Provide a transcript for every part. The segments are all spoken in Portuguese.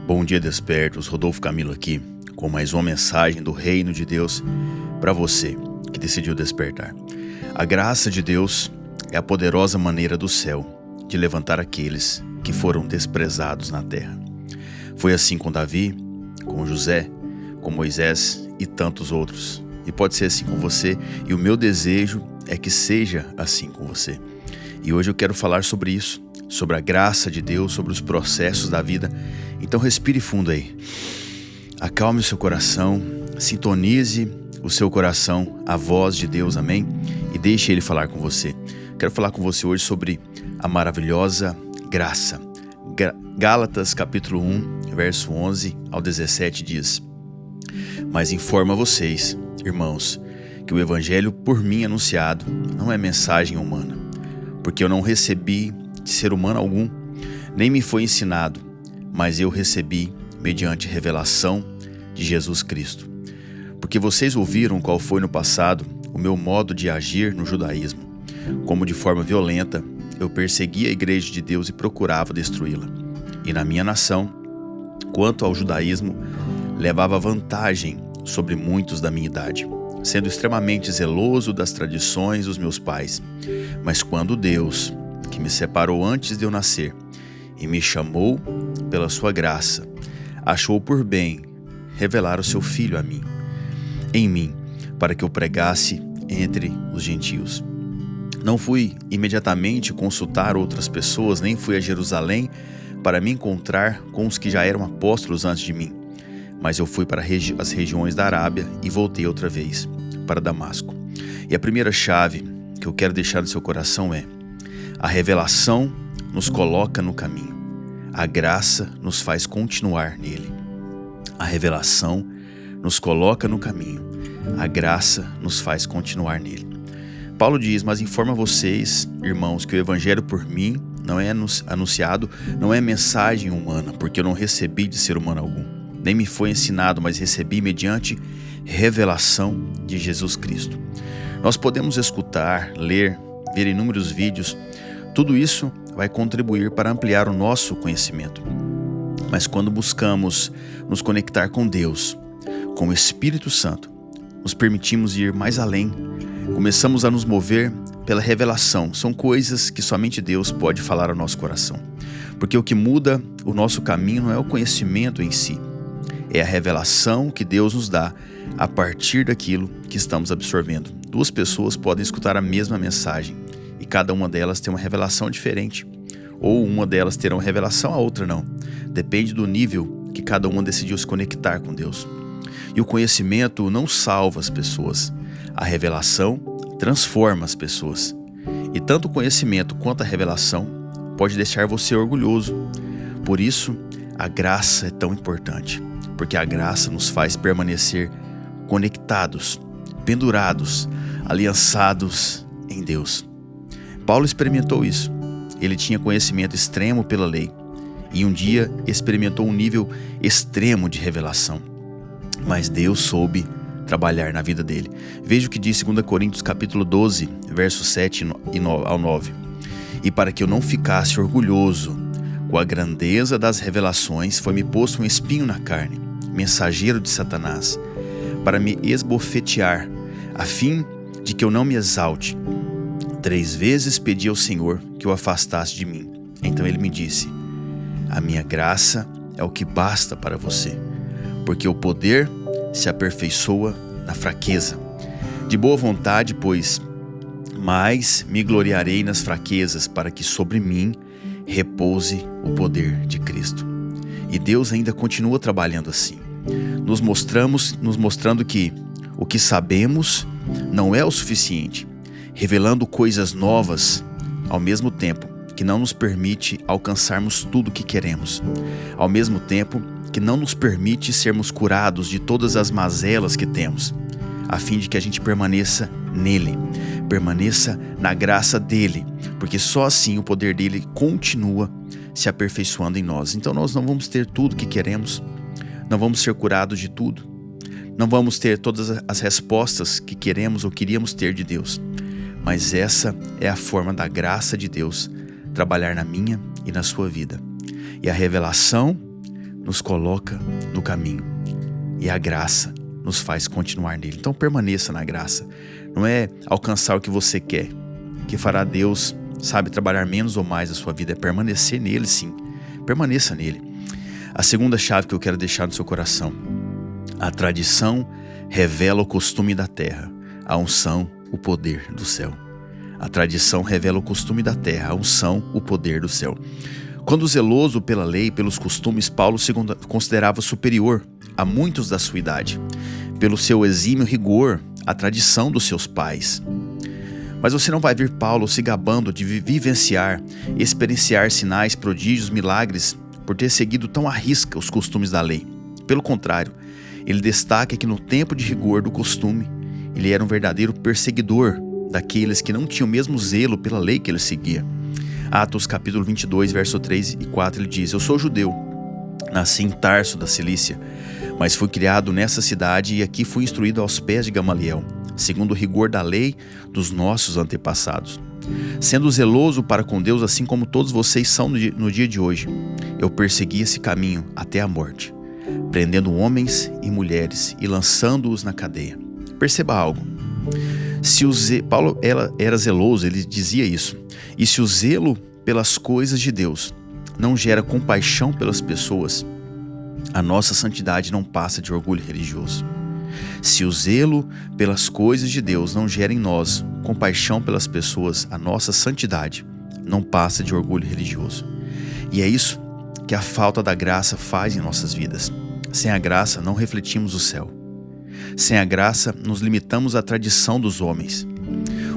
Bom dia, despertos. Rodolfo Camilo aqui com mais uma mensagem do Reino de Deus para você que decidiu despertar. A graça de Deus é a poderosa maneira do céu de levantar aqueles que foram desprezados na terra. Foi assim com Davi, com José, com Moisés e tantos outros. E pode ser assim com você, e o meu desejo é que seja assim com você. E hoje eu quero falar sobre isso, sobre a graça de Deus, sobre os processos da vida. Então respire fundo aí. Acalme o seu coração, sintonize o seu coração à voz de Deus, amém? E deixe Ele falar com você. Quero falar com você hoje sobre a maravilhosa graça. Gálatas capítulo 1, verso 11 ao 17 diz: Mas informo a vocês, irmãos, que o evangelho por mim anunciado não é mensagem humana, porque eu não recebi de ser humano algum, nem me foi ensinado, mas eu recebi mediante revelação de Jesus Cristo. Porque vocês ouviram qual foi no passado o meu modo de agir no judaísmo, como de forma violenta eu perseguia a igreja de Deus e procurava destruí-la. E na minha nação, quanto ao judaísmo, levava vantagem sobre muitos da minha idade, sendo extremamente zeloso das tradições dos meus pais. Mas quando Deus, que me separou antes de eu nascer e me chamou pela sua graça, achou por bem revelar o seu Filho a mim, em mim, para que eu pregasse entre os gentios. Não fui imediatamente consultar outras pessoas, nem fui a Jerusalém para me encontrar com os que já eram apóstolos antes de mim, mas eu fui para as regiões da Arábia e voltei outra vez para Damasco. E a primeira chave que eu quero deixar no seu coração é: a revelação nos coloca no caminho, a graça nos faz continuar nele. A revelação nos coloca no caminho, a graça nos faz continuar nele. Paulo diz: mas informo a vocês, irmãos, que o evangelho por mim não é anunciado, não é mensagem humana, porque eu não recebi de ser humano algum, nem me foi ensinado, mas recebi mediante revelação de Jesus Cristo. Nós podemos escutar, ler, ver inúmeros vídeos, tudo isso vai contribuir para ampliar o nosso conhecimento. Mas quando buscamos nos conectar com Deus, com o Espírito Santo, nos permitimos ir mais além, começamos a nos mover pela revelação. São coisas que somente Deus pode falar ao nosso coração. Porque o que muda o nosso caminho não é o conhecimento em si, é a revelação que Deus nos dá a partir daquilo que estamos absorvendo. Duas pessoas podem escutar a mesma mensagem e cada uma delas tem uma revelação diferente. Ou uma delas terá uma revelação, a outra não. Depende do nível que cada uma decidiu se conectar com Deus. E o conhecimento não salva as pessoas. A revelação transforma as pessoas. E tanto o conhecimento quanto a revelação pode deixar você orgulhoso. Por isso, a graça é tão importante. Porque a graça nos faz permanecer conectados, pendurados, aliançados em Deus. Paulo experimentou isso. Ele tinha conhecimento extremo pela lei e um dia experimentou um nível extremo de revelação. Mas Deus soube trabalhar na vida dele. Veja o que diz 2 Coríntios capítulo 12, versos 7 ao 9. E para que eu não ficasse orgulhoso com a grandeza das revelações, foi-me posto um espinho na carne, mensageiro de Satanás, para me esbofetear, a fim de que eu não me exalte. 3 vezes pedi ao Senhor que o afastasse de mim. Então ele me disse: a minha graça é o que basta para você, porque o poder se aperfeiçoa na fraqueza. De boa vontade, pois, mas me gloriarei nas fraquezas, para que sobre mim repouse o poder de Cristo. E Deus ainda continua trabalhando assim, nos mostrando que o que sabemos não é o suficiente, revelando coisas novas, ao mesmo tempo que não nos permite alcançarmos tudo o que queremos, ao mesmo tempo que não nos permite sermos curados de todas as mazelas que temos, a fim de que a gente permaneça nele, permaneça na graça dele, porque só assim o poder dele continua se aperfeiçoando em nós. Então nós não vamos ter tudo o que queremos, não vamos ser curados de tudo, não vamos ter todas as respostas que queremos ou queríamos ter de Deus, mas essa é a forma da graça de Deus trabalhar na minha e na sua vida. E a revelação nos coloca no caminho e a graça nos faz continuar nele. Então permaneça na graça. Não é alcançar o que você quer, que fará Deus, trabalhar menos ou mais a sua vida. É permanecer nele, sim. Permaneça nele. A segunda chave que eu quero deixar no seu coração: a tradição revela o costume da terra, a unção, o poder do céu. A tradição revela o costume da terra, a unção, o poder do céu. Quando zeloso pela lei, pelos costumes, Paulo se considerava superior a muitos da sua idade, pelo seu exímio rigor, a tradição dos seus pais. Mas você não vai ver Paulo se gabando de vivenciar, experienciar sinais, prodígios, milagres, por ter seguido tão à risca os costumes da lei. Pelo contrário, ele destaca que no tempo de rigor do costume, ele era um verdadeiro perseguidor daqueles que não tinham o mesmo zelo pela lei que ele seguia. Atos capítulo 22, verso 3 e 4, ele diz: Eu sou judeu, nasci em Tarso da Cilícia, mas fui criado nessa cidade e aqui fui instruído aos pés de Gamaliel, segundo o rigor da lei dos nossos antepassados. Sendo zeloso para com Deus, assim como todos vocês são no dia de hoje, eu persegui esse caminho até a morte, prendendo homens e mulheres e lançando-os na cadeia. Perceba algo. Paulo era zeloso, ele dizia isso. E se o zelo pelas coisas de Deus não gera compaixão pelas pessoas, a nossa santidade não passa de orgulho religioso. Se o zelo pelas coisas de Deus não gera em nós compaixão pelas pessoas, a nossa santidade não passa de orgulho religioso. E é isso que a falta da graça faz em nossas vidas. Sem a graça não refletimos o céu. Sem a graça nos limitamos à tradição dos homens.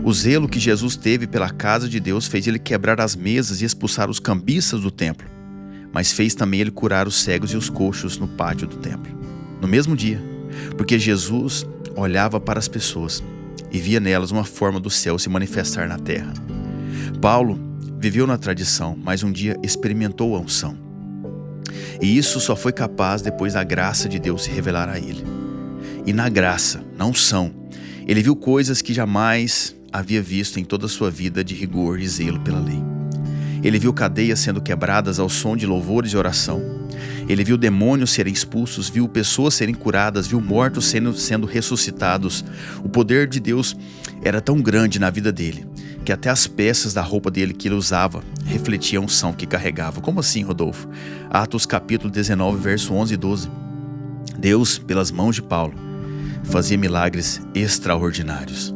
O zelo que Jesus teve pela casa de Deus fez ele quebrar as mesas e expulsar os cambistas do templo, mas fez também ele curar os cegos e os coxos no pátio do templo, no mesmo dia, porque Jesus olhava para as pessoas e via nelas uma forma do céu se manifestar na terra. Paulo viveu na tradição, mas um dia experimentou a unção. E isso só foi capaz depois da graça de Deus se revelar a ele. E na graça, na unção, ele viu coisas que jamais havia visto em toda a sua vida de rigor e zelo pela lei. Ele viu cadeias sendo quebradas ao som de louvores e oração. Ele viu demônios serem expulsos, viu pessoas serem curadas, viu mortos sendo ressuscitados. O poder de Deus era tão grande na vida dele, que até as peças da roupa dele que ele usava refletiam a unção que carregava. Como assim, Rodolfo? Atos capítulo 19, verso 11 e 12. Deus, pelas mãos de Paulo, fazia milagres extraordinários,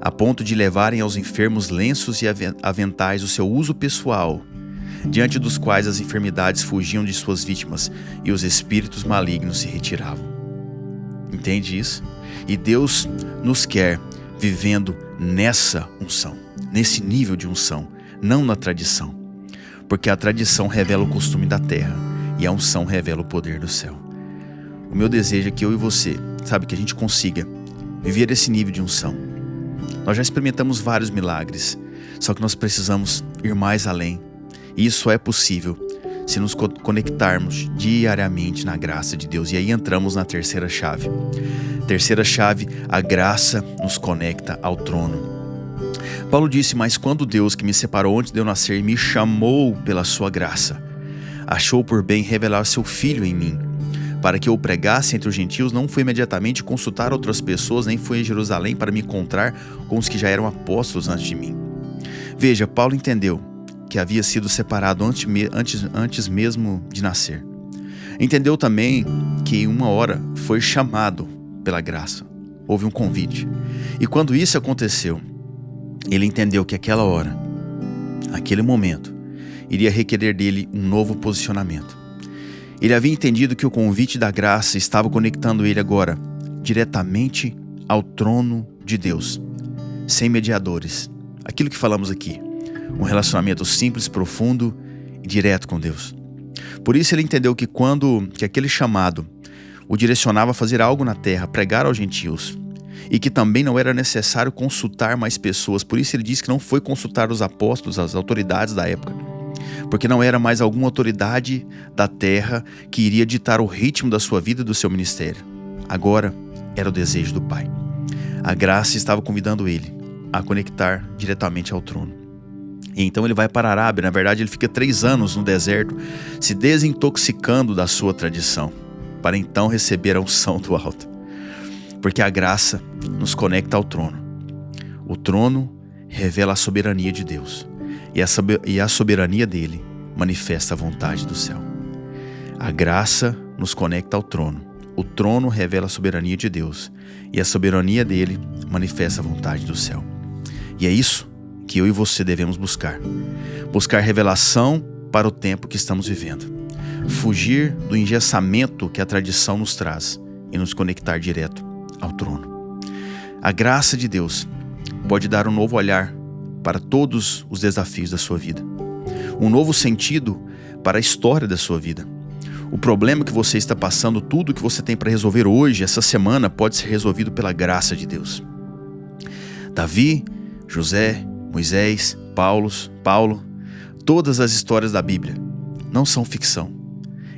a ponto de levarem aos enfermos lenços e aventais o seu uso pessoal, diante dos quais as enfermidades fugiam de suas vítimas e os espíritos malignos se retiravam. Entende isso? E Deus nos quer vivendo nessa unção, nesse nível de unção, não na tradição, porque a tradição revela o costume da terra e a unção revela o poder do céu. O meu desejo é que eu e você, que a gente consiga viver esse nível de unção. Nós já experimentamos vários milagres, só que nós precisamos ir mais além. E isso é possível se nos conectarmos diariamente na graça de Deus. E aí entramos na terceira chave. Terceira chave, a graça nos conecta ao trono. Paulo disse: mas quando Deus, que me separou antes de eu nascer, me chamou pela sua graça, achou por bem revelar seu Filho em mim, para que eu pregasse entre os gentios, não fui imediatamente consultar outras pessoas, nem fui a Jerusalém para me encontrar com os que já eram apóstolos antes de mim. Veja, Paulo entendeu que havia sido separado antes mesmo de nascer. Entendeu também que em uma hora foi chamado pela graça. Houve um convite. E quando isso aconteceu, ele entendeu que aquela hora, aquele momento, iria requerer dele um novo posicionamento. Ele havia entendido que o convite da graça estava conectando ele agora diretamente ao trono de Deus, sem mediadores. Aquilo que falamos aqui, um relacionamento simples, profundo e direto com Deus. Por isso ele entendeu que que aquele chamado o direcionava a fazer algo na terra, pregar aos gentios, e que também não era necessário consultar mais pessoas. Por isso ele disse que não foi consultar os apóstolos, as autoridades da época, porque não era mais alguma autoridade da terra que iria ditar o ritmo da sua vida e do seu ministério. Agora era o desejo do Pai. A graça estava convidando ele a conectar diretamente ao trono. E então ele vai para a Arábia. Na verdade, ele fica 3 anos no deserto, se desintoxicando da sua tradição, para então receber a unção do alto. Porque a graça nos conecta ao trono. O trono revela a soberania de Deus, e a soberania dele manifesta a vontade do céu. A graça nos conecta ao trono. O trono revela a soberania de Deus, e a soberania dele manifesta a vontade do céu. E é isso que eu e você devemos buscar. Buscar revelação para o tempo que estamos vivendo. Fugir do engessamento que a tradição nos traz e nos conectar direto ao trono. A graça de Deus pode dar um novo olhar para todos os desafios da sua vida. Um novo sentido para a história da sua vida. O problema que você está passando, tudo que você tem para resolver hoje, essa semana, pode ser resolvido pela graça de Deus. Davi, José, Moisés, Paulo, todas as histórias da Bíblia não são ficção.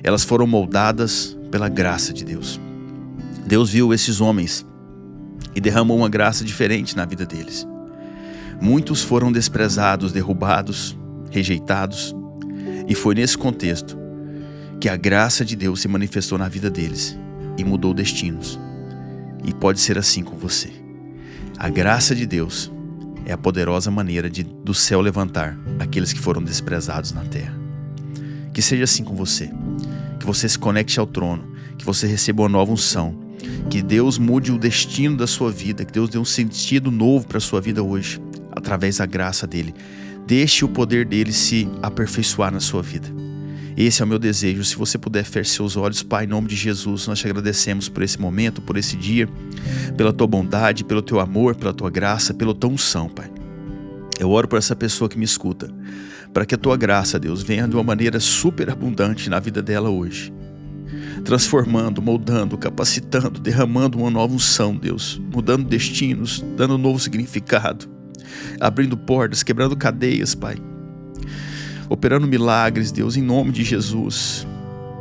Elas foram moldadas pela graça de Deus. Deus viu esses homens e derramou uma graça diferente na vida deles. Muitos foram desprezados, derrubados, rejeitados, e foi nesse contexto que a graça de Deus se manifestou na vida deles e mudou destinos. E pode ser assim com você. A graça de Deus é a poderosa maneira do céu levantar aqueles que foram desprezados na terra. Que seja assim com você. Que você se conecte ao trono. Que você receba uma nova unção. Que Deus mude o destino da sua vida. Que Deus dê um sentido novo para a sua vida hoje, através da graça dele. Deixe o poder dele se aperfeiçoar na sua vida. Esse é o meu desejo. Se você puder fechar seus olhos, Pai, em nome de Jesus, nós te agradecemos por esse momento, por esse dia, pela tua bondade, pelo teu amor, pela tua graça, pela tua unção, Pai. Eu oro por essa pessoa que me escuta, para que a tua graça, Deus, venha de uma maneira super abundante na vida dela hoje, transformando, moldando, capacitando, derramando uma nova unção, Deus, mudando destinos, dando um novo significado, abrindo portas, quebrando cadeias, Pai, operando milagres, Deus, em nome de Jesus.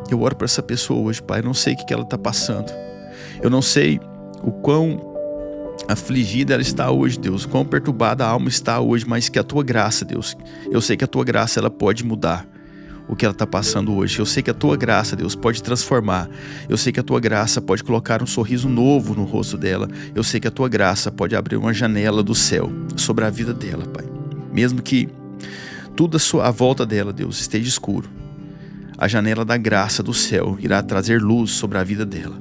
Eu oro para essa pessoa hoje, Pai. Eu não sei o que ela está passando. Eu não sei o quão afligida ela está hoje, Deus. Quão perturbada a alma está hoje, mas que a tua graça, Deus, eu sei que a tua graça, ela pode mudar o que ela está passando hoje. Eu sei que a tua graça, Deus, pode transformar. Eu sei que a tua graça pode colocar um sorriso novo no rosto dela. Eu sei que a tua graça pode abrir uma janela do céu sobre a vida dela, Pai. Mesmo que tudo à volta dela, Deus, esteja escuro, a janela da graça do céu irá trazer luz sobre a vida dela.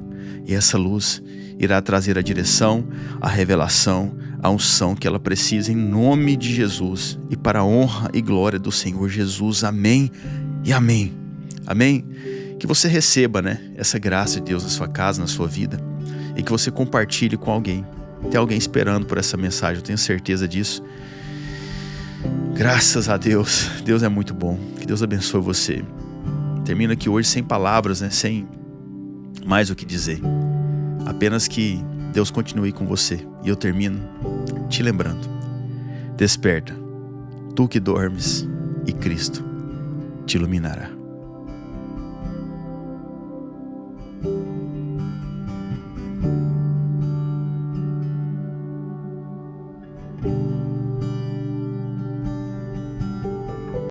E essa luz irá trazer a direção, a revelação, a unção que ela precisa em nome de Jesus e para a honra e glória do Senhor Jesus. Amém e amém. Amém? Que você receba, essa graça de Deus na sua casa, na sua vida, e que você compartilhe com alguém. Tem alguém esperando por essa mensagem, eu tenho certeza disso. Graças a Deus, Deus é muito bom. Que Deus abençoe você. Termino aqui hoje sem palavras, sem mais o que dizer. Apenas que Deus continue com você. E eu termino te lembrando: desperta, tu que dormes, e Cristo te iluminará.